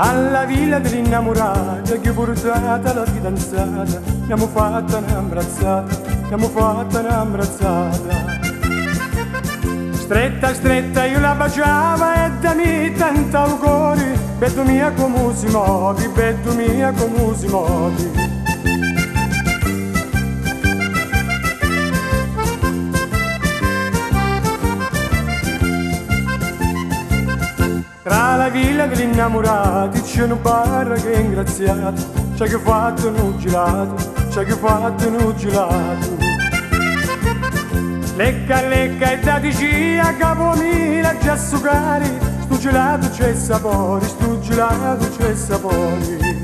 Alla villa dell'innamorata che ho portata la fidanzata, abbiamo fatta un'abbrazzata, abbiamo fatta un'abbrazzata. Stretta, stretta io la baciava e da me tanto auguri, beddu mia come si muovi, beddu mia come si muovi. Tra la villa degli innamorati c'è un bar che è ingraziato, c'è che fatto un gelato, c'è che fatto un gelato. Lecca, lecca e datici a capomila già sucari, sto gelato c'è sapore, sto gelato c'è sapore.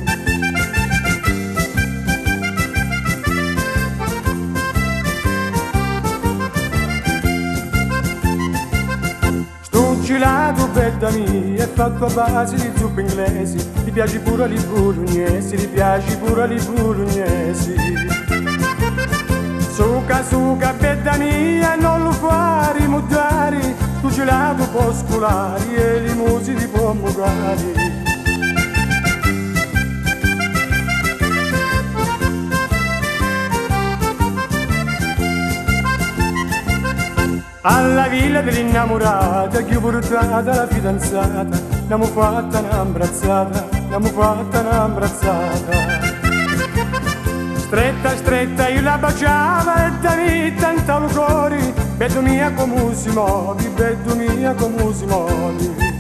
Gelato bella mia è fatto a base di zuppe inglesi, ti piace pure li bolognesi, ti piace pure li bolognesi. Suca, suca bella mia non lo fare mudare, tu gelato può scolare e li musi di pomodori. Alla villa dell'innamorata che ho portata la fidanzata, abbiamo fatta un'abbrazzata, abbiamo fatta un'abbrazzata. Stretta, stretta io la baciava e da me tanto auguri, beddu mia come si muovi, beddu mia come si muovi.